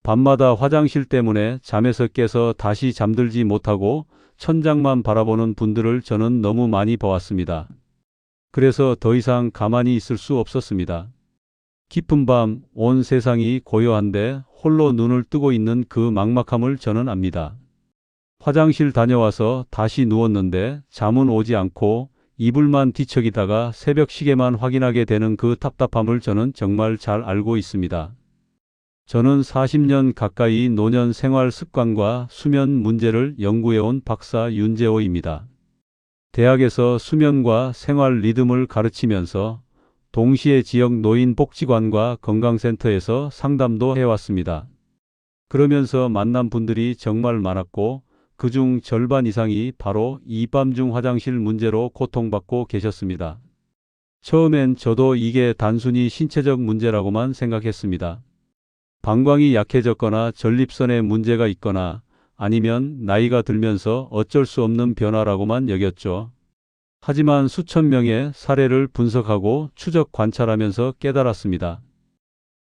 밤마다 화장실 때문에 잠에서 깨서 다시 잠들지 못하고 천장만 바라보는 분들을 저는 너무 많이 보았습니다. 그래서 더 이상 가만히 있을 수 없었습니다. 깊은 밤, 온 세상이 고요한데 홀로 눈을 뜨고 있는 그 막막함을 저는 압니다. 화장실 다녀와서 다시 누웠는데 잠은 오지 않고 이불만 뒤척이다가 새벽 시계만 확인하게 되는 그 답답함을 저는 정말 잘 알고 있습니다. 저는 40년 가까이 노년 생활 습관과 수면 문제를 연구해온 박사 윤재호입니다. 대학에서 수면과 생활 리듬을 가르치면서 동시에 지역 노인복지관과 건강센터에서 상담도 해왔습니다. 그러면서 만난 분들이 정말 많았고 그중 절반 이상이 바로 이 밤중 화장실 문제로 고통받고 계셨습니다. 처음엔 저도 이게 단순히 신체적 문제라고만 생각했습니다. 방광이 약해졌거나 전립선에 문제가 있거나 아니면 나이가 들면서 어쩔 수 없는 변화라고만 여겼죠. 하지만 수천 명의 사례를 분석하고 추적 관찰하면서 깨달았습니다.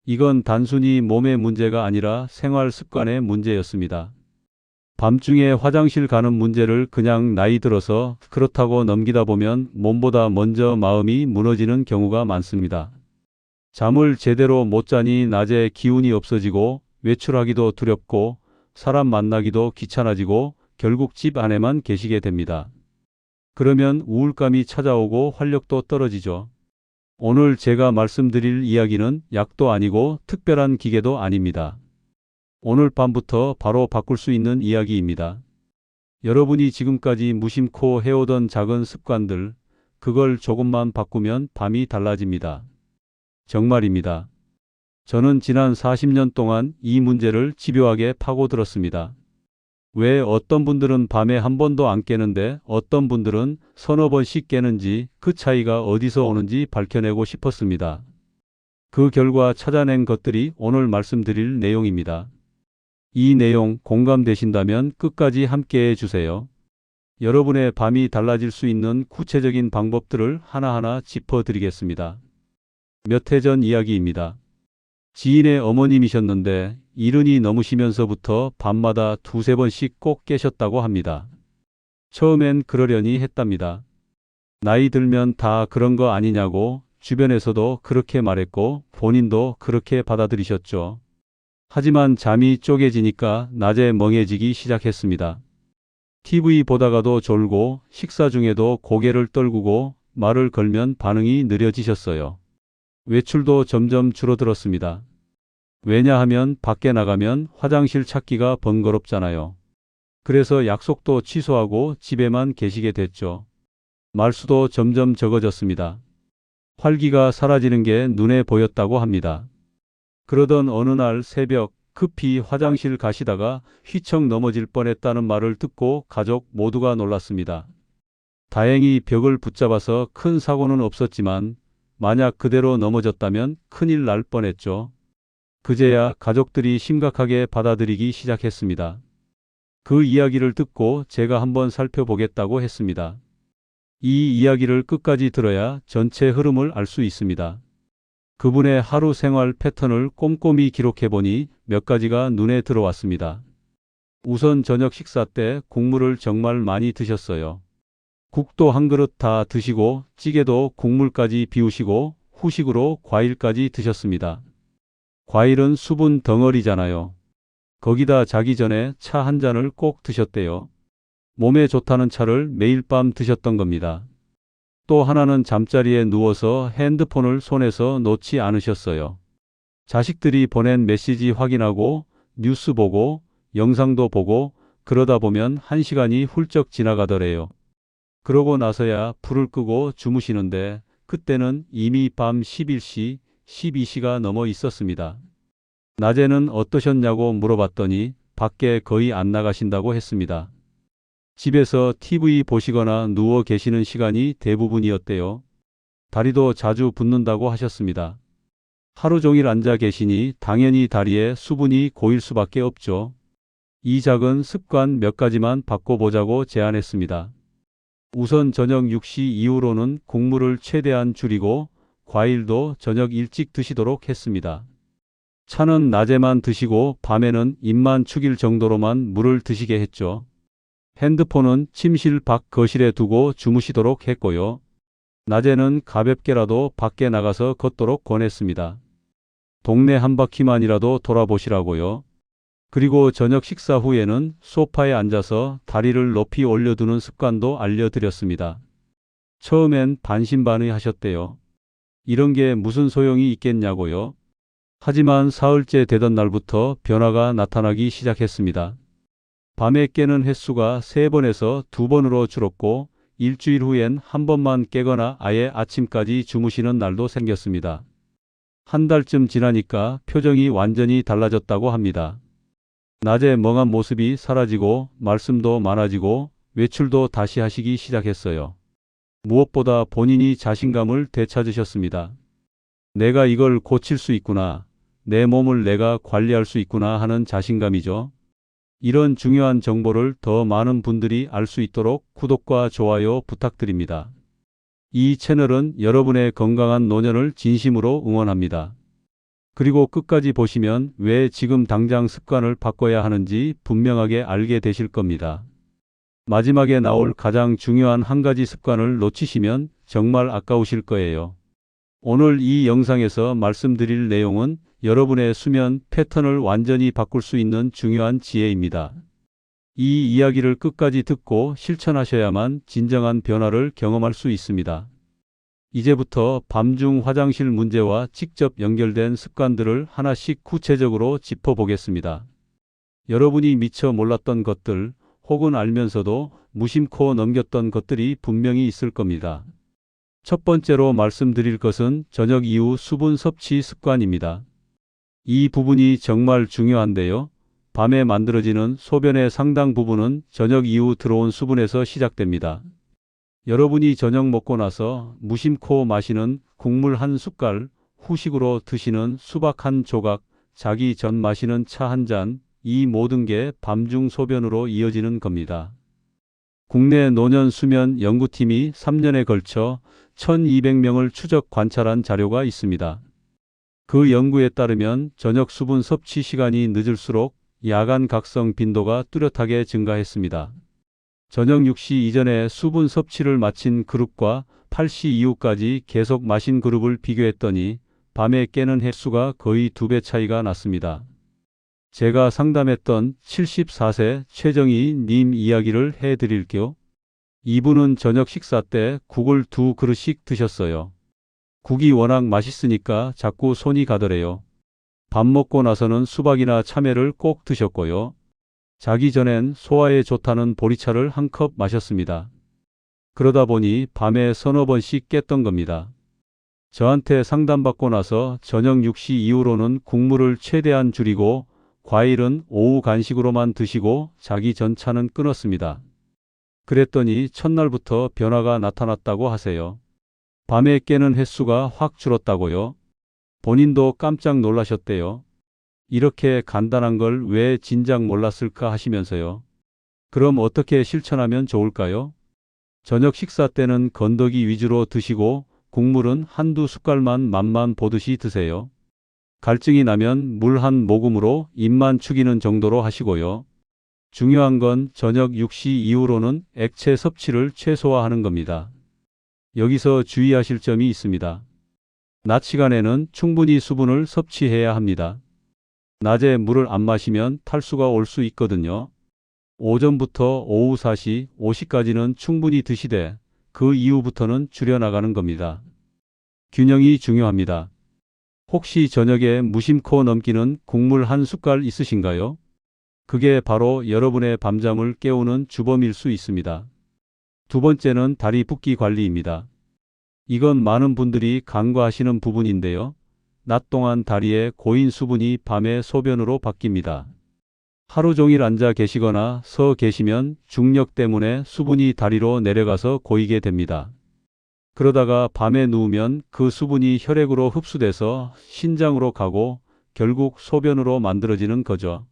이건 단순히 몸의 문제가 아니라 생활 습관의 문제였습니다. 밤중에 화장실 가는 문제를 그냥 나이 들어서 그렇다고 넘기다 보면 몸보다 먼저 마음이 무너지는 경우가 많습니다. 잠을 제대로 못 자니 낮에 기운이 없어지고 외출하기도 두렵고 사람 만나기도 귀찮아지고 결국 집 안에만 계시게 됩니다. 그러면 우울감이 찾아오고 활력도 떨어지죠. 오늘 제가 말씀드릴 이야기는 약도 아니고 특별한 기계도 아닙니다. 오늘 밤부터 바로 바꿀 수 있는 이야기입니다. 여러분이 지금까지 무심코 해오던 작은 습관들, 그걸 조금만 바꾸면 밤이 달라집니다. 정말입니다. 저는 지난 40년 동안 이 문제를 집요하게 파고들었습니다. 왜 어떤 분들은 밤에 한 번도 안 깨는데 어떤 분들은 서너 번씩 깨는지 그 차이가 어디서 오는지 밝혀내고 싶었습니다. 그 결과 찾아낸 것들이 오늘 말씀드릴 내용입니다. 이 내용 공감되신다면 끝까지 함께해 주세요. 여러분의 밤이 달라질 수 있는 구체적인 방법들을 하나하나 짚어드리겠습니다. 몇 해 전 이야기입니다. 지인의 어머님이셨는데 이른이 넘으시면서부터 밤마다 두세 번씩 꼭 깨셨다고 합니다. 처음엔 그러려니 했답니다. 나이 들면 다 그런 거 아니냐고 주변에서도 그렇게 말했고 본인도 그렇게 받아들이셨죠. 하지만 잠이 쪼개지니까 낮에 멍해지기 시작했습니다. TV 보다가도 졸고 식사 중에도 고개를 떨구고 말을 걸면 반응이 느려지셨어요. 외출도 점점 줄어들었습니다. 왜냐하면 밖에 나가면 화장실 찾기가 번거롭잖아요. 그래서 약속도 취소하고 집에만 계시게 됐죠. 말수도 점점 적어졌습니다. 활기가 사라지는 게 눈에 보였다고 합니다. 그러던 어느 날 새벽 급히 화장실 가시다가 휘청 넘어질 뻔했다는 말을 듣고 가족 모두가 놀랐습니다. 다행히 벽을 붙잡아서 큰 사고는 없었지만 만약 그대로 넘어졌다면 큰일 날 뻔했죠. 그제야 가족들이 심각하게 받아들이기 시작했습니다. 그 이야기를 듣고 제가 한번 살펴보겠다고 했습니다. 이 이야기를 끝까지 들어야 전체 흐름을 알 수 있습니다. 그분의 하루 생활 패턴을 꼼꼼히 기록해보니 몇 가지가 눈에 들어왔습니다. 우선 저녁 식사 때 국물을 정말 많이 드셨어요. 국도 한 그릇 다 드시고 찌개도 국물까지 비우시고 후식으로 과일까지 드셨습니다. 과일은 수분 덩어리잖아요. 거기다 자기 전에 차 한 잔을 꼭 드셨대요. 몸에 좋다는 차를 매일 밤 드셨던 겁니다. 또 하나는 잠자리에 누워서 핸드폰을 손에서 놓지 않으셨어요. 자식들이 보낸 메시지 확인하고 뉴스 보고 영상도 보고 그러다 보면 1시간이 훌쩍 지나가더래요. 그러고 나서야 불을 끄고 주무시는데 그때는 이미 밤 11시, 12시가 넘어 있었습니다. 낮에는 어떠셨냐고 물어봤더니 밖에 거의 안 나가신다고 했습니다. 집에서 TV 보시거나 누워 계시는 시간이 대부분이었대요. 다리도 자주 붓는다고 하셨습니다. 하루 종일 앉아 계시니 당연히 다리에 수분이 고일 수밖에 없죠. 이 작은 습관 몇 가지만 바꿔보자고 제안했습니다. 우선 저녁 6시 이후로는 국물을 최대한 줄이고 과일도 저녁 일찍 드시도록 했습니다. 차는 낮에만 드시고 밤에는 입만 축일 정도로만 물을 드시게 했죠. 핸드폰은 침실 밖 거실에 두고 주무시도록 했고요. 낮에는 가볍게라도 밖에 나가서 걷도록 권했습니다. 동네 한 바퀴만이라도 돌아보시라고요. 그리고 저녁 식사 후에는 소파에 앉아서 다리를 높이 올려두는 습관도 알려드렸습니다. 처음엔 반신반의하셨대요. 이런 게 무슨 소용이 있겠냐고요. 하지만 사흘째 되던 날부터 변화가 나타나기 시작했습니다. 밤에 깨는 횟수가 3번에서 2번으로 줄었고 일주일 후엔 한 번만 깨거나 아예 아침까지 주무시는 날도 생겼습니다. 한 달쯤 지나니까 표정이 완전히 달라졌다고 합니다. 낮에 멍한 모습이 사라지고 말씀도 많아지고 외출도 다시 하시기 시작했어요. 무엇보다 본인이 자신감을 되찾으셨습니다. 내가 이걸 고칠 수 있구나. 내 몸을 내가 관리할 수 있구나 하는 자신감이죠. 이런 중요한 정보를 더 많은 분들이 알 수 있도록 구독과 좋아요 부탁드립니다. 이 채널은 여러분의 건강한 노년을 진심으로 응원합니다. 그리고 끝까지 보시면 왜 지금 당장 습관을 바꿔야 하는지 분명하게 알게 되실 겁니다. 마지막에 나올 가장 중요한 한 가지 습관을 놓치시면 정말 아까우실 거예요. 오늘 이 영상에서 말씀드릴 내용은 여러분의 수면 패턴을 완전히 바꿀 수 있는 중요한 지혜입니다. 이 이야기를 끝까지 듣고 실천하셔야만 진정한 변화를 경험할 수 있습니다. 이제부터 밤중 화장실 문제와 직접 연결된 습관들을 하나씩 구체적으로 짚어보겠습니다. 여러분이 미처 몰랐던 것들 혹은 알면서도 무심코 넘겼던 것들이 분명히 있을 겁니다. 첫 번째로 말씀드릴 것은 저녁 이후 수분 섭취 습관입니다. 이 부분이 정말 중요한데요. 밤에 만들어지는 소변의 상당 부분은 저녁 이후 들어온 수분에서 시작됩니다. 여러분이 저녁 먹고 나서 무심코 마시는 국물 한 숟갈, 후식으로 드시는 수박 한 조각, 자기 전 마시는 차 한 잔, 이 모든 게 밤중 소변으로 이어지는 겁니다. 국내 노년 수면 연구팀이 3년에 걸쳐 1200명을 추적 관찰한 자료가 있습니다. 그 연구에 따르면 저녁 수분 섭취 시간이 늦을수록 야간 각성 빈도가 뚜렷하게 증가했습니다. 저녁 6시 이전에 수분 섭취를 마친 그룹과 8시 이후까지 계속 마신 그룹을 비교했더니 밤에 깨는 횟수가 거의 2배 차이가 났습니다. 제가 상담했던 74세 최정희 님 이야기를 해드릴게요. 이분은 저녁 식사 때 국을 2그릇씩 드셨어요. 국이 워낙 맛있으니까 자꾸 손이 가더래요. 밥 먹고 나서는 수박이나 참외를 꼭 드셨고요. 자기 전엔 소화에 좋다는 보리차를 한 컵 마셨습니다. 그러다 보니 밤에 서너 번씩 깼던 겁니다. 저한테 상담받고 나서 저녁 6시 이후로는 국물을 최대한 줄이고 과일은 오후 간식으로만 드시고 자기 전 차는 끊었습니다. 그랬더니 첫날부터 변화가 나타났다고 하세요. 밤에 깨는 횟수가 확 줄었다고요. 본인도 깜짝 놀라셨대요. 이렇게 간단한 걸 왜 진작 몰랐을까 하시면서요. 그럼 어떻게 실천하면 좋을까요? 저녁 식사 때는 건더기 위주로 드시고 국물은 한두 숟갈만 맛만 보듯이 드세요. 갈증이 나면 물 한 모금으로 입만 축이는 정도로 하시고요. 중요한 건 저녁 6시 이후로는 액체 섭취를 최소화하는 겁니다. 여기서 주의하실 점이 있습니다. 낮 시간에는 충분히 수분을 섭취해야 합니다. 낮에 물을 안 마시면 탈수가 올 수 있거든요. 오전부터 오후 4시, 5시까지는 충분히 드시되 그 이후부터는 줄여나가는 겁니다. 균형이 중요합니다. 혹시 저녁에 무심코 넘기는 국물 한 숟갈 있으신가요? 그게 바로 여러분의 밤잠을 깨우는 주범일 수 있습니다. 두 번째는 다리 붓기 관리입니다. 이건 많은 분들이 간과하시는 부분인데요. 낮 동안 다리에 고인 수분이 밤에 소변으로 바뀝니다. 하루 종일 앉아 계시거나 서 계시면 중력 때문에 수분이 다리로 내려가서 고이게 됩니다. 그러다가 밤에 누우면 그 수분이 혈액으로 흡수돼서 신장으로 가고 결국 소변으로 만들어지는 거죠.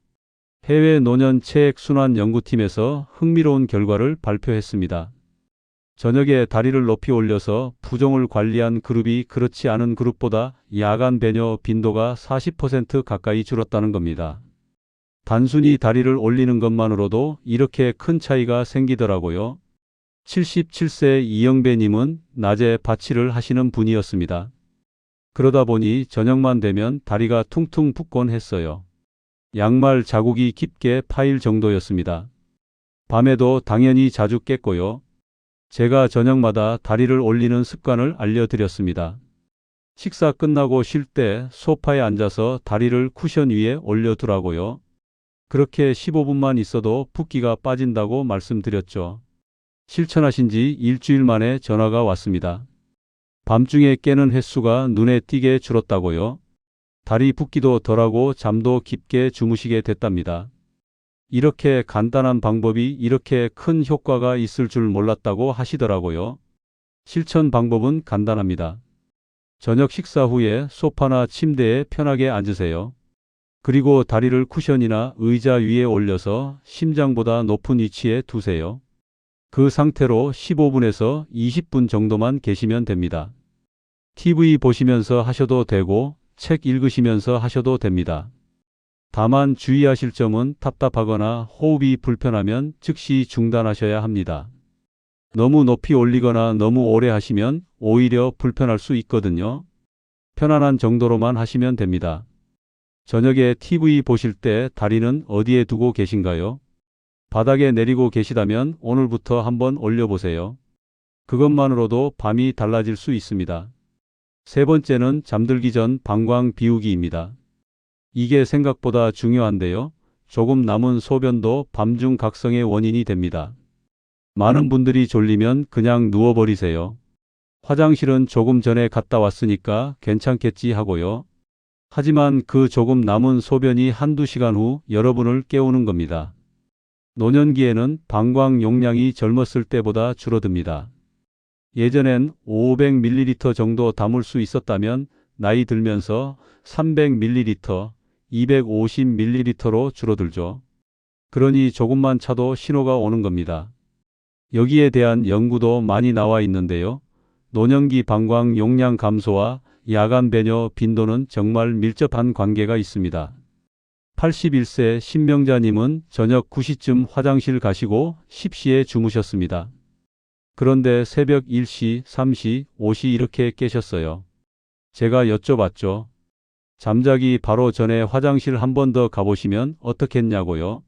해외 노년 체액 순환 연구팀에서 흥미로운 결과를 발표했습니다. 저녁에 다리를 높이 올려서 부종을 관리한 그룹이 그렇지 않은 그룹보다 야간 배뇨 빈도가 40% 가까이 줄었다는 겁니다. 단순히 다리를 올리는 것만으로도 이렇게 큰 차이가 생기더라고요. 77세 이영배님은 낮에 바치를 하시는 분이었습니다. 그러다 보니 저녁만 되면 다리가 퉁퉁 붓곤 했어요. 양말 자국이 깊게 파일 정도였습니다. 밤에도 당연히 자주 깼고요. 제가 저녁마다 다리를 올리는 습관을 알려드렸습니다. 식사 끝나고 쉴 때 소파에 앉아서 다리를 쿠션 위에 올려두라고요. 그렇게 15분만 있어도 붓기가 빠진다고 말씀드렸죠. 실천하신 지 일주일 만에 전화가 왔습니다. 밤중에 깨는 횟수가 눈에 띄게 줄었다고요. 다리 붓기도 덜하고 잠도 깊게 주무시게 됐답니다. 이렇게 간단한 방법이 이렇게 큰 효과가 있을 줄 몰랐다고 하시더라고요. 실천 방법은 간단합니다. 저녁 식사 후에 소파나 침대에 편하게 앉으세요. 그리고 다리를 쿠션이나 의자 위에 올려서 심장보다 높은 위치에 두세요. 그 상태로 15분에서 20분 정도만 계시면 됩니다. TV 보시면서 하셔도 되고 책 읽으시면서 하셔도 됩니다. 다만 주의하실 점은 답답하거나 호흡이 불편하면 즉시 중단하셔야 합니다. 너무 높이 올리거나 너무 오래 하시면 오히려 불편할 수 있거든요. 편안한 정도로만 하시면 됩니다. 저녁에 TV 보실 때 다리는 어디에 두고 계신가요? 바닥에 내리고 계시다면 오늘부터 한번 올려보세요. 그것만으로도 밤이 달라질 수 있습니다. 세 번째는 잠들기 전 방광 비우기입니다. 이게 생각보다 중요한데요. 조금 남은 소변도 밤중 각성의 원인이 됩니다. 많은 분들이 졸리면 그냥 누워버리세요. 화장실은 조금 전에 갔다 왔으니까 괜찮겠지 하고요. 하지만 그 조금 남은 소변이 한두 시간 후 여러분을 깨우는 겁니다. 노년기에는 방광 용량이 젊었을 때보다 줄어듭니다. 예전엔 500ml 정도 담을 수 있었다면 나이 들면서 300ml, 250ml로 줄어들죠. 그러니 조금만 차도 신호가 오는 겁니다. 여기에 대한 연구도 많이 나와 있는데요. 노년기 방광 용량 감소와 야간 배뇨 빈도는 정말 밀접한 관계가 있습니다. 81세 신명자님은 저녁 9시쯤 화장실 가시고 10시에 주무셨습니다. 그런데 새벽 1시, 3시, 5시 이렇게 깨셨어요. 제가 여쭤봤죠. 잠자기 바로 전에 화장실 한 번 더 가보시면 어떻겠냐고요.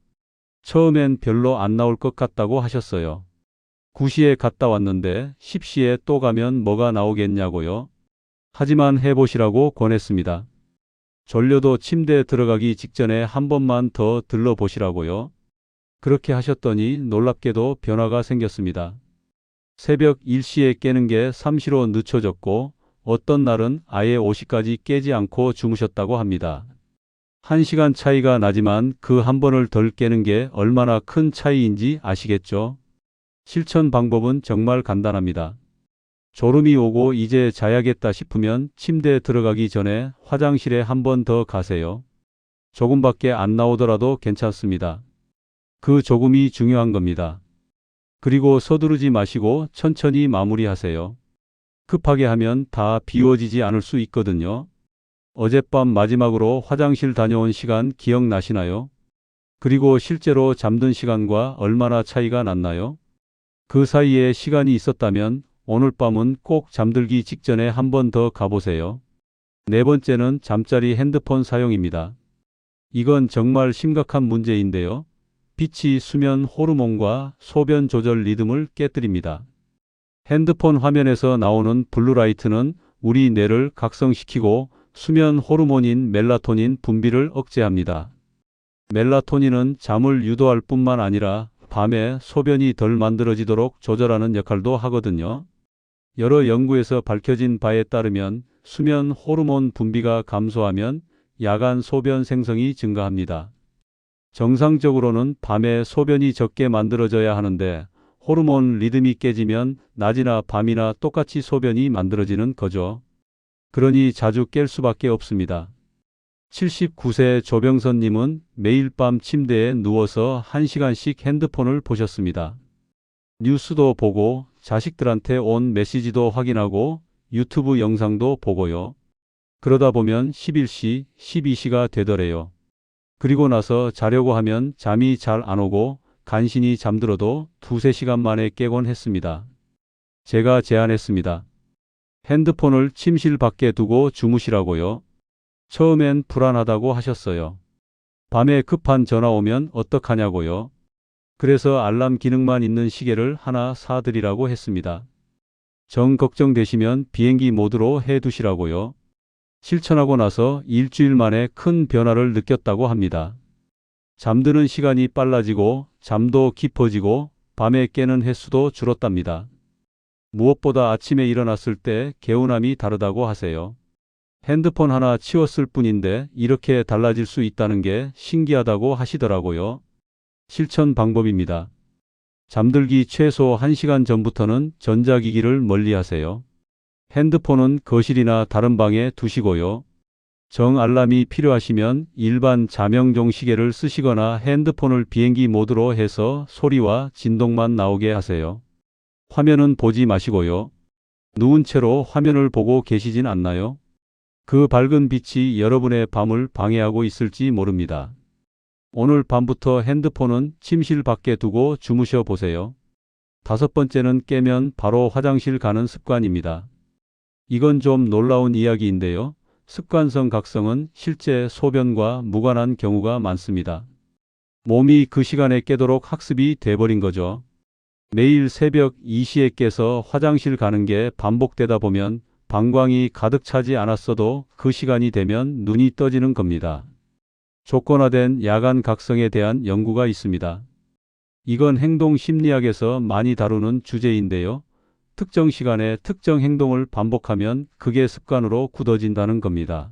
처음엔 별로 안 나올 것 같다고 하셨어요. 9시에 갔다 왔는데 10시에 또 가면 뭐가 나오겠냐고요. 하지만 해보시라고 권했습니다. 졸려도 침대에 들어가기 직전에 한 번만 더 들러보시라고요. 그렇게 하셨더니 놀랍게도 변화가 생겼습니다. 새벽 1시에 깨는 게 3시로 늦춰졌고 어떤 날은 아예 5시까지 깨지 않고 주무셨다고 합니다. 1시간 차이가 나지만 그 한 번을 덜 깨는 게 얼마나 큰 차이인지 아시겠죠? 실천 방법은 정말 간단합니다. 졸음이 오고 이제 자야겠다 싶으면 침대에 들어가기 전에 화장실에 한 번 더 가세요. 조금밖에 안 나오더라도 괜찮습니다. 그 조금이 중요한 겁니다. 그리고 서두르지 마시고 천천히 마무리하세요. 급하게 하면 다 비워지지 않을 수 있거든요. 어젯밤 마지막으로 화장실 다녀온 시간 기억나시나요? 그리고 실제로 잠든 시간과 얼마나 차이가 났나요? 그 사이에 시간이 있었다면 오늘 밤은 꼭 잠들기 직전에 한 번 더 가보세요. 네 번째는 잠자리 핸드폰 사용입니다. 이건 정말 심각한 문제인데요. 빛이 수면 호르몬과 소변 조절 리듬을 깨뜨립니다. 핸드폰 화면에서 나오는 블루라이트는 우리 뇌를 각성시키고 수면 호르몬인 멜라토닌 분비를 억제합니다. 멜라토닌은 잠을 유도할 뿐만 아니라 밤에 소변이 덜 만들어지도록 조절하는 역할도 하거든요. 여러 연구에서 밝혀진 바에 따르면 수면 호르몬 분비가 감소하면 야간 소변 생성이 증가합니다. 정상적으로는 밤에 소변이 적게 만들어져야 하는데 호르몬 리듬이 깨지면 낮이나 밤이나 똑같이 소변이 만들어지는 거죠. 그러니 자주 깰 수밖에 없습니다. 79세 조병선님은 매일 밤 침대에 누워서 1시간씩 핸드폰을 보셨습니다. 뉴스도 보고 자식들한테 온 메시지도 확인하고 유튜브 영상도 보고요. 그러다 보면 11시, 12시가 되더래요. 그리고 나서 자려고 하면 잠이 잘 안 오고 간신히 잠들어도 2~3시간 만에 깨곤 했습니다. 제가 제안했습니다. 핸드폰을 침실 밖에 두고 주무시라고요. 처음엔 불안하다고 하셨어요. 밤에 급한 전화 오면 어떡하냐고요. 그래서 알람 기능만 있는 시계를 하나 사드리라고 했습니다. 정 걱정되시면 비행기 모드로 해두시라고요. 실천하고 나서 일주일 만에 큰 변화를 느꼈다고 합니다. 잠드는 시간이 빨라지고 잠도 깊어지고 밤에 깨는 횟수도 줄었답니다. 무엇보다 아침에 일어났을 때 개운함이 다르다고 하세요. 핸드폰 하나 치웠을 뿐인데 이렇게 달라질 수 있다는 게 신기하다고 하시더라고요. 실천 방법입니다. 잠들기 최소 1시간 전부터는 전자기기를 멀리 하세요. 핸드폰은 거실이나 다른 방에 두시고요. 정 알람이 필요하시면 일반 자명종 시계를 쓰시거나 핸드폰을 비행기 모드로 해서 소리와 진동만 나오게 하세요. 화면은 보지 마시고요. 누운 채로 화면을 보고 계시진 않나요? 그 밝은 빛이 여러분의 밤을 방해하고 있을지 모릅니다. 오늘 밤부터 핸드폰은 침실 밖에 두고 주무셔 보세요. 5번째는 깨면 바로 화장실 가는 습관입니다. 이건 좀 놀라운 이야기인데요. 습관성 각성은 실제 소변과 무관한 경우가 많습니다. 몸이 그 시간에 깨도록 학습이 돼버린 거죠. 매일 새벽 2시에 깨서 화장실 가는 게 반복되다 보면 방광이 가득 차지 않았어도 그 시간이 되면 눈이 떠지는 겁니다. 조건화된 야간 각성에 대한 연구가 있습니다. 이건 행동 심리학에서 많이 다루는 주제인데요. 특정 시간에 특정 행동을 반복하면 그게 습관으로 굳어진다는 겁니다.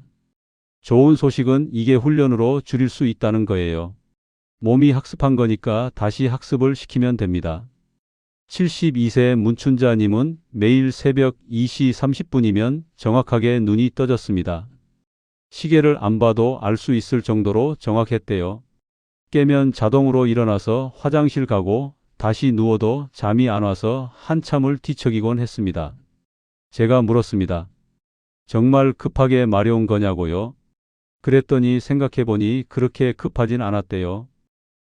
좋은 소식은 이게 훈련으로 줄일 수 있다는 거예요. 몸이 학습한 거니까 다시 학습을 시키면 됩니다. 72세 문춘자님은 매일 새벽 2시 30분이면 정확하게 눈이 떠졌습니다. 시계를 안 봐도 알 수 있을 정도로 정확했대요. 깨면 자동으로 일어나서 화장실 가고 다시 누워도 잠이 안 와서 한참을 뒤척이곤 했습니다. 제가 물었습니다. 정말 급하게 마려운 거냐고요? 그랬더니 생각해보니 그렇게 급하진 않았대요.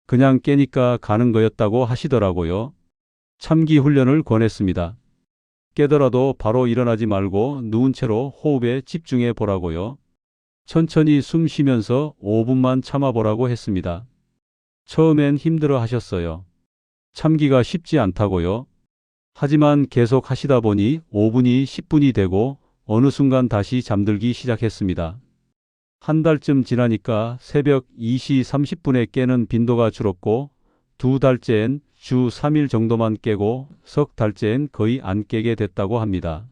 그냥 깨니까 가는 거였다고 하시더라고요. 참기 훈련을 권했습니다. 깨더라도 바로 일어나지 말고 누운 채로 호흡에 집중해 보라고요. 천천히 숨 쉬면서 5분만 참아보라고 했습니다. 처음엔 힘들어 하셨어요. 참기가 쉽지 않다고요. 하지만 계속 하시다 보니 5분이 10분이 되고 어느 순간 다시 잠들기 시작했습니다. 한 달쯤 지나니까 새벽 2시 30분에 깨는 빈도가 줄었고 2달째엔 주 3일 정도만 깨고 석 달째엔 거의 안 깨게 됐다고 합니다.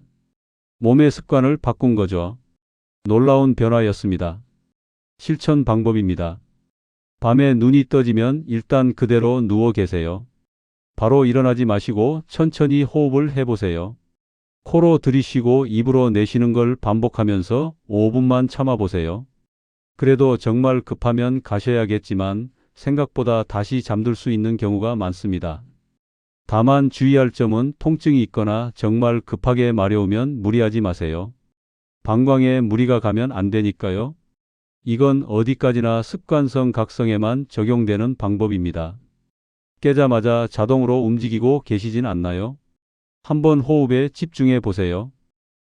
몸의 습관을 바꾼 거죠. 놀라운 변화였습니다. 실천 방법입니다. 밤에 눈이 떠지면 일단 그대로 누워 계세요. 바로 일어나지 마시고 천천히 호흡을 해보세요. 코로 들이쉬고 입으로 내쉬는 걸 반복하면서 5분만 참아보세요. 그래도 정말 급하면 가셔야겠지만 생각보다 다시 잠들 수 있는 경우가 많습니다. 다만 주의할 점은 통증이 있거나 정말 급하게 마려우면 무리하지 마세요. 방광에 무리가 가면 안 되니까요. 이건 어디까지나 습관성 각성에만 적용되는 방법입니다. 깨자마자 자동으로 움직이고 계시진 않나요? 한번 호흡에 집중해 보세요.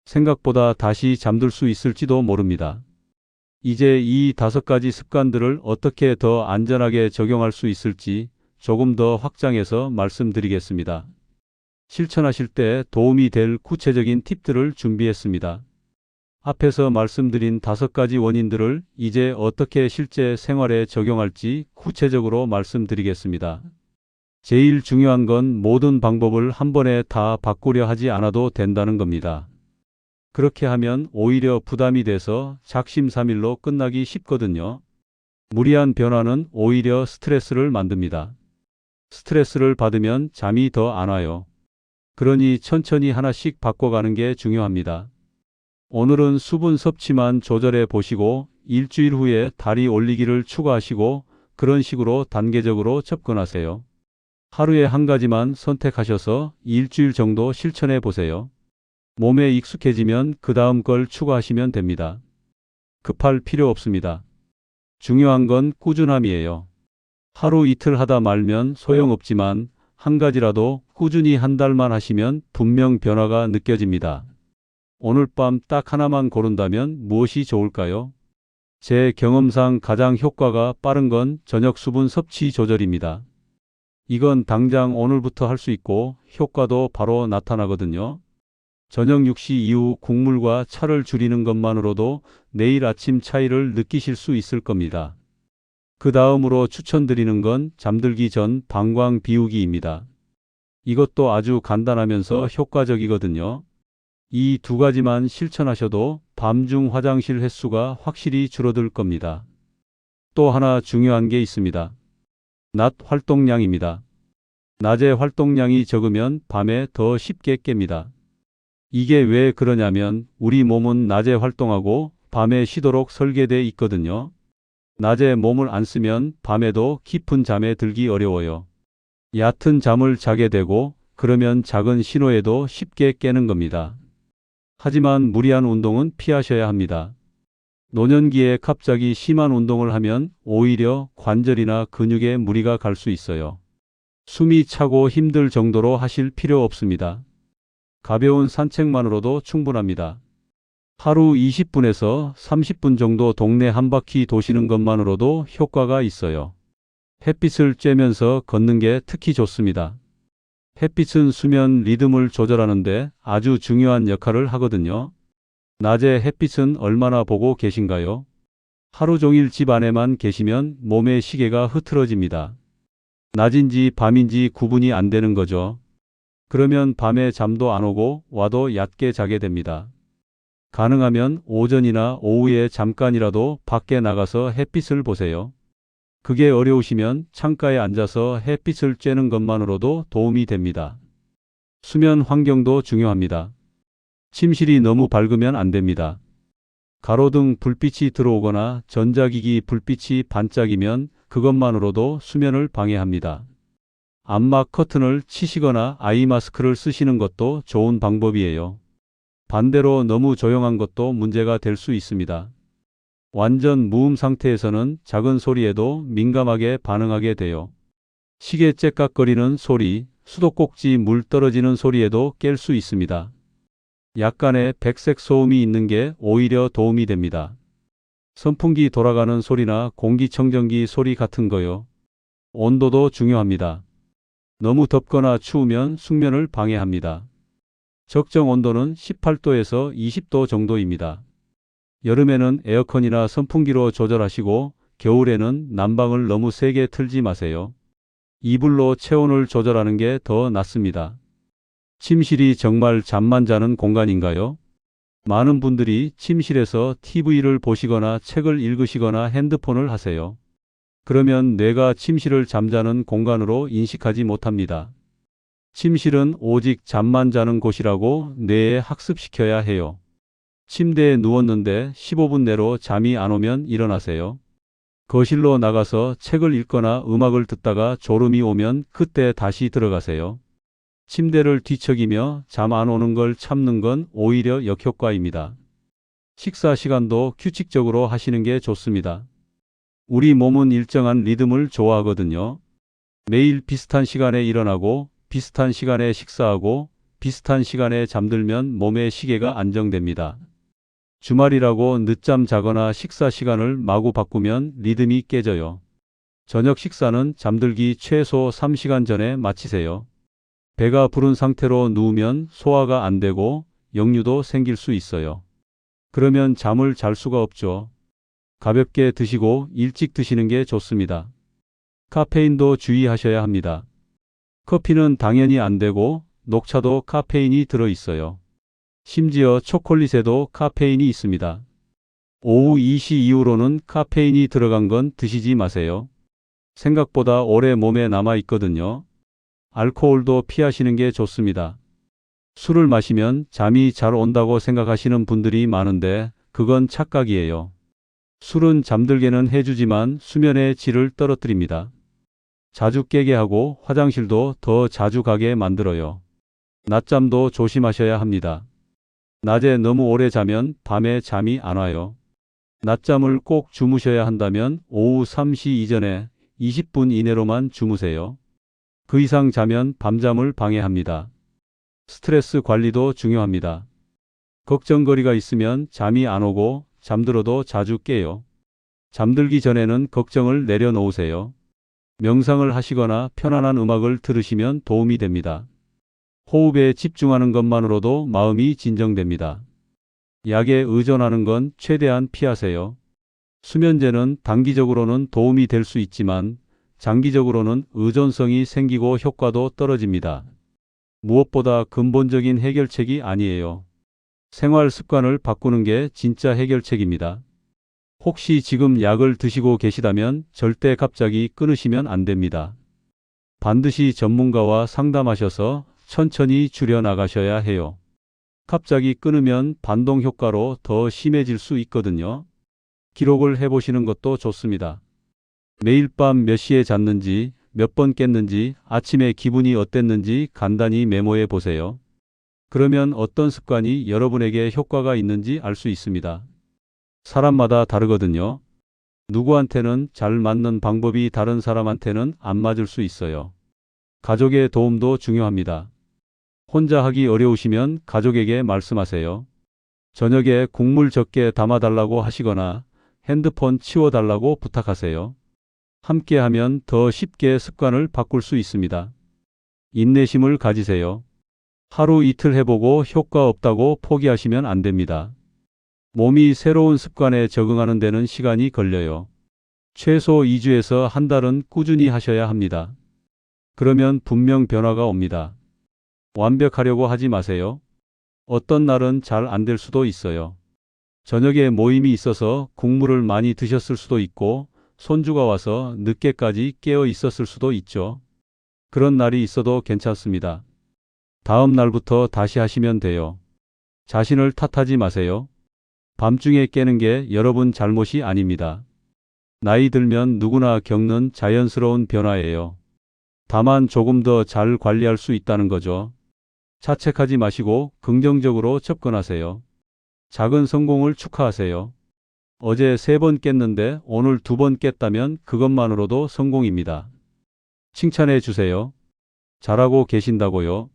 생각보다 다시 잠들 수 있을지도 모릅니다. 이제 이 5가지 습관들을 어떻게 더 안전하게 적용할 수 있을지 조금 더 확장해서 말씀드리겠습니다. 실천하실 때 도움이 될 구체적인 팁들을 준비했습니다. 앞에서 말씀드린 5가지 원인들을 이제 어떻게 실제 생활에 적용할지 구체적으로 말씀드리겠습니다. 제일 중요한 건 모든 방법을 한 번에 다 바꾸려 하지 않아도 된다는 겁니다. 그렇게 하면 오히려 부담이 돼서 작심삼일로 끝나기 쉽거든요. 무리한 변화는 오히려 스트레스를 만듭니다. 스트레스를 받으면 잠이 더 안 와요. 그러니 천천히 하나씩 바꿔가는 게 중요합니다. 오늘은 수분 섭취만 조절해 보시고 일주일 후에 다리 올리기를 추가하시고 그런 식으로 단계적으로 접근하세요. 하루에 한 가지만 선택하셔서 일주일 정도 실천해 보세요. 몸에 익숙해지면 그 다음 걸 추가하시면 됩니다. 급할 필요 없습니다. 중요한 건 꾸준함이에요. 하루 이틀 하다 말면 소용없지만 한 가지라도 꾸준히 한 달만 하시면 분명 변화가 느껴집니다. 오늘 밤 딱 하나만 고른다면 무엇이 좋을까요? 제 경험상 가장 효과가 빠른 건 저녁 수분 섭취 조절입니다. 이건 당장 오늘부터 할 수 있고 효과도 바로 나타나거든요. 저녁 6시 이후 국물과 차를 줄이는 것만으로도 내일 아침 차이를 느끼실 수 있을 겁니다. 그 다음으로 추천드리는 건 잠들기 전 방광 비우기입니다. 이것도 아주 간단하면서 효과적이거든요. 이 두 가지만 실천하셔도 밤중 화장실 횟수가 확실히 줄어들 겁니다. 또 하나 중요한 게 있습니다. 낮 활동량입니다. 낮에 활동량이 적으면 밤에 더 쉽게 깹니다. 이게 왜 그러냐면 우리 몸은 낮에 활동하고 밤에 쉬도록 설계되어 있거든요. 낮에 몸을 안 쓰면 밤에도 깊은 잠에 들기 어려워요. 얕은 잠을 자게 되고 그러면 작은 신호에도 쉽게 깨는 겁니다. 하지만 무리한 운동은 피하셔야 합니다. 노년기에 갑자기 심한 운동을 하면 오히려 관절이나 근육에 무리가 갈 수 있어요. 숨이 차고 힘들 정도로 하실 필요 없습니다. 가벼운 산책만으로도 충분합니다. 하루 20분에서 30분 정도 동네 한 바퀴 도시는 것만으로도 효과가 있어요. 햇빛을 쬐면서 걷는 게 특히 좋습니다. 햇빛은 수면 리듬을 조절하는데 아주 중요한 역할을 하거든요. 낮에 햇빛은 얼마나 보고 계신가요? 하루 종일 집 안에만 계시면 몸의 시계가 흐트러집니다. 낮인지 밤인지 구분이 안 되는 거죠. 그러면 밤에 잠도 안 오고 와도 얕게 자게 됩니다. 가능하면 오전이나 오후에 잠깐이라도 밖에 나가서 햇빛을 보세요. 그게 어려우시면 창가에 앉아서 햇빛을 쬐는 것만으로도 도움이 됩니다. 수면 환경도 중요합니다. 침실이 너무 밝으면 안 됩니다. 가로등 불빛이 들어오거나 전자기기 불빛이 반짝이면 그것만으로도 수면을 방해합니다. 암막 커튼을 치시거나 아이 마스크를 쓰시는 것도 좋은 방법이에요. 반대로 너무 조용한 것도 문제가 될 수 있습니다. 완전 무음 상태에서는 작은 소리에도 민감하게 반응하게 돼요. 시계 째깍거리는 소리, 수도꼭지 물 떨어지는 소리에도 깰 수 있습니다. 약간의 백색 소음이 있는 게 오히려 도움이 됩니다. 선풍기 돌아가는 소리나 공기청정기 소리 같은 거요. 온도도 중요합니다. 너무 덥거나 추우면 숙면을 방해합니다. 적정 온도는 18도에서 20도 정도입니다. 여름에는 에어컨이나 선풍기로 조절하시고 겨울에는 난방을 너무 세게 틀지 마세요. 이불로 체온을 조절하는 게 더 낫습니다. 침실이 정말 잠만 자는 공간인가요? 많은 분들이 침실에서 TV를 보시거나 책을 읽으시거나 핸드폰을 하세요. 그러면 뇌가 침실을 잠자는 공간으로 인식하지 못합니다. 침실은 오직 잠만 자는 곳이라고 뇌에 학습시켜야 해요. 침대에 누웠는데 15분 내로 잠이 안 오면 일어나세요. 거실로 나가서 책을 읽거나 음악을 듣다가 졸음이 오면 그때 다시 들어가세요. 침대를 뒤척이며 잠 안 오는 걸 참는 건 오히려 역효과입니다. 식사 시간도 규칙적으로 하시는 게 좋습니다. 우리 몸은 일정한 리듬을 좋아하거든요. 매일 비슷한 시간에 일어나고 비슷한 시간에 식사하고 비슷한 시간에 잠들면 몸의 시계가 안정됩니다. 주말이라고 늦잠 자거나 식사 시간을 마구 바꾸면 리듬이 깨져요. 저녁 식사는 잠들기 최소 3시간 전에 마치세요. 배가 부른 상태로 누우면 소화가 안 되고 역류도 생길 수 있어요. 그러면 잠을 잘 수가 없죠. 가볍게 드시고 일찍 드시는 게 좋습니다. 카페인도 주의하셔야 합니다. 커피는 당연히 안 되고 녹차도 카페인이 들어 있어요. 심지어 초콜릿에도 카페인이 있습니다. 오후 2시 이후로는 카페인이 들어간 건 드시지 마세요. 생각보다 오래 몸에 남아 있거든요. 알코올도 피하시는 게 좋습니다. 술을 마시면 잠이 잘 온다고 생각하시는 분들이 많은데 그건 착각이에요. 술은 잠들게는 해주지만 수면의 질을 떨어뜨립니다. 자주 깨게 하고 화장실도 더 자주 가게 만들어요. 낮잠도 조심하셔야 합니다. 낮에 너무 오래 자면 밤에 잠이 안 와요. 낮잠을 꼭 주무셔야 한다면 오후 3시 이전에 20분 이내로만 주무세요. 그 이상 자면 밤잠을 방해합니다. 스트레스 관리도 중요합니다. 걱정거리가 있으면 잠이 안 오고 잠들어도 자주 깨요. 잠들기 전에는 걱정을 내려놓으세요. 명상을 하시거나 편안한 음악을 들으시면 도움이 됩니다. 호흡에 집중하는 것만으로도 마음이 진정됩니다. 약에 의존하는 건 최대한 피하세요. 수면제는 단기적으로는 도움이 될 수 있지만 장기적으로는 의존성이 생기고 효과도 떨어집니다. 무엇보다 근본적인 해결책이 아니에요. 생활 습관을 바꾸는 게 진짜 해결책입니다. 혹시 지금 약을 드시고 계시다면 절대 갑자기 끊으시면 안 됩니다. 반드시 전문가와 상담하셔서 천천히 줄여나가셔야 해요. 갑자기 끊으면 반동 효과로 더 심해질 수 있거든요. 기록을 해보시는 것도 좋습니다. 매일 밤 몇 시에 잤는지, 몇 번 깼는지, 아침에 기분이 어땠는지 간단히 메모해 보세요. 그러면 어떤 습관이 여러분에게 효과가 있는지 알 수 있습니다. 사람마다 다르거든요. 누구한테는 잘 맞는 방법이 다른 사람한테는 안 맞을 수 있어요. 가족의 도움도 중요합니다. 혼자 하기 어려우시면 가족에게 말씀하세요. 저녁에 국물 적게 담아달라고 하시거나 핸드폰 치워달라고 부탁하세요. 함께 하면 더 쉽게 습관을 바꿀 수 있습니다. 인내심을 가지세요. 하루 이틀 해보고 효과 없다고 포기하시면 안 됩니다. 몸이 새로운 습관에 적응하는 데는 시간이 걸려요. 최소 2주에서 한 달은 꾸준히 하셔야 합니다. 그러면 분명 변화가 옵니다. 완벽하려고 하지 마세요. 어떤 날은 잘 안 될 수도 있어요. 저녁에 모임이 있어서 국물을 많이 드셨을 수도 있고 손주가 와서 늦게까지 깨어 있었을 수도 있죠. 그런 날이 있어도 괜찮습니다. 다음 날부터 다시 하시면 돼요. 자신을 탓하지 마세요. 밤중에 깨는 게 여러분 잘못이 아닙니다. 나이 들면 누구나 겪는 자연스러운 변화예요. 다만 조금 더 잘 관리할 수 있다는 거죠. 자책하지 마시고 긍정적으로 접근하세요. 작은 성공을 축하하세요. 어제 3번 깼는데 오늘 2번 깼다면 그것만으로도 성공입니다. 칭찬해 주세요. 잘하고 계신다고요.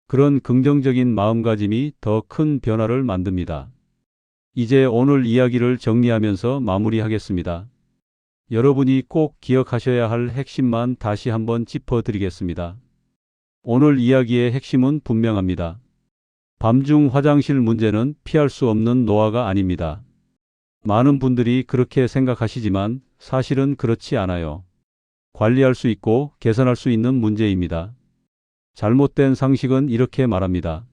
그런 긍정적인 마음가짐이 더 큰 변화를 만듭니다. 이제 오늘 이야기를 정리하면서 마무리하겠습니다. 여러분이 꼭 기억하셔야 할 핵심만 다시 한번 짚어드리겠습니다. 오늘 이야기의 핵심은 분명합니다. 밤중 화장실 문제는 피할 수 없는 노화가 아닙니다. 많은 분들이 그렇게 생각하시지만 사실은 그렇지 않아요. 관리할 수 있고 개선할 수 있는 문제입니다. 잘못된 상식은 이렇게 말합니다.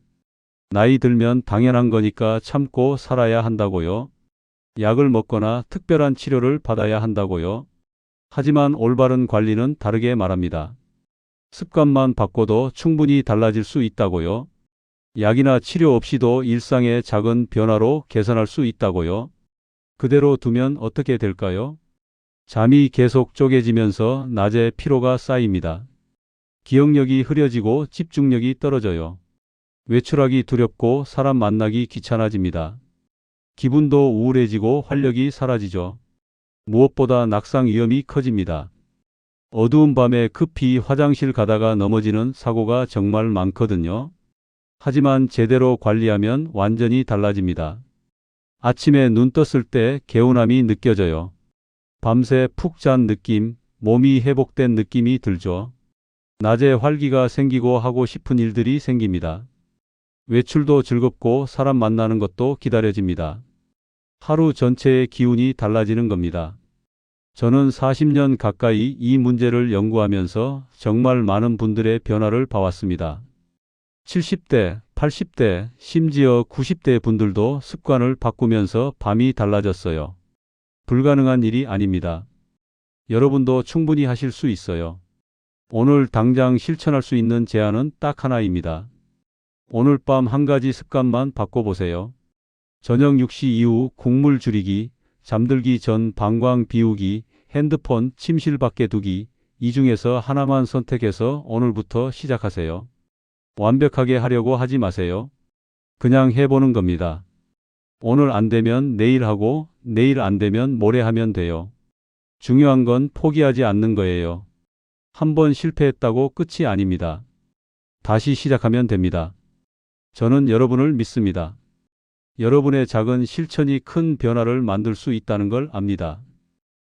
나이 들면 당연한 거니까 참고 살아야 한다고요. 약을 먹거나 특별한 치료를 받아야 한다고요. 하지만 올바른 관리는 다르게 말합니다. 습관만 바꿔도 충분히 달라질 수 있다고요. 약이나 치료 없이도 일상의 작은 변화로 개선할 수 있다고요. 그대로 두면 어떻게 될까요? 잠이 계속 쪼개지면서 낮에 피로가 쌓입니다. 기억력이 흐려지고 집중력이 떨어져요. 외출하기 두렵고 사람 만나기 귀찮아집니다. 기분도 우울해지고 활력이 사라지죠. 무엇보다 낙상 위험이 커집니다. 어두운 밤에 급히 화장실 가다가 넘어지는 사고가 정말 많거든요. 하지만 제대로 관리하면 완전히 달라집니다. 아침에 눈 떴을 때 개운함이 느껴져요. 밤새 푹 잔 느낌, 몸이 회복된 느낌이 들죠. 낮에 활기가 생기고 하고 싶은 일들이 생깁니다. 외출도 즐겁고 사람 만나는 것도 기다려집니다. 하루 전체의 기운이 달라지는 겁니다. 저는 40년 가까이 이 문제를 연구하면서 정말 많은 분들의 변화를 봐왔습니다. 70대, 80대, 심지어 90대 분들도 습관을 바꾸면서 밤이 달라졌어요. 불가능한 일이 아닙니다. 여러분도 충분히 하실 수 있어요. 오늘 당장 실천할 수 있는 제안은 딱 하나입니다. 오늘 밤 한 가지 습관만 바꿔보세요. 저녁 6시 이후 국물 줄이기, 잠들기 전 방광 비우기, 핸드폰 침실 밖에 두기, 이 중에서 하나만 선택해서 오늘부터 시작하세요. 완벽하게 하려고 하지 마세요. 그냥 해보는 겁니다. 오늘 안 되면 내일 하고 내일 안 되면 모레 하면 돼요. 중요한 건 포기하지 않는 거예요. 한번 실패했다고 끝이 아닙니다. 다시 시작하면 됩니다. 저는 여러분을 믿습니다. 여러분의 작은 실천이 큰 변화를 만들 수 있다는 걸 압니다.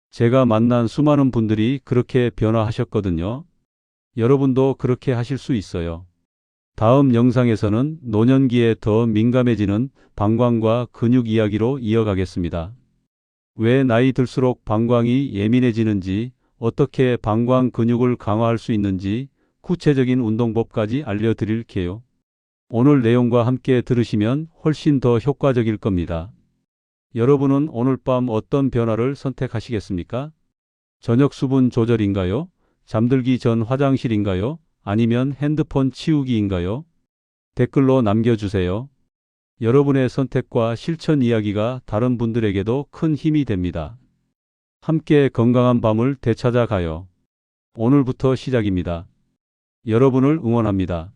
제가 만난 수많은 분들이 그렇게 변화하셨거든요. 여러분도 그렇게 하실 수 있어요. 다음 영상에서는 노년기에 더 민감해지는 방광과 근육 이야기로 이어가겠습니다. 왜 나이 들수록 방광이 예민해지는지, 어떻게 방광 근육을 강화할 수 있는지, 구체적인 운동법까지 알려드릴게요. 오늘 내용과 함께 들으시면 훨씬 더 효과적일 겁니다. 여러분은 오늘 밤 어떤 변화를 선택하시겠습니까? 저녁 수분 조절인가요? 잠들기 전 화장실인가요? 아니면 핸드폰 치우기인가요? 댓글로 남겨주세요. 여러분의 선택과 실천 이야기가 다른 분들에게도 큰 힘이 됩니다. 함께 건강한 밤을 되찾아가요. 오늘부터 시작입니다. 여러분을 응원합니다.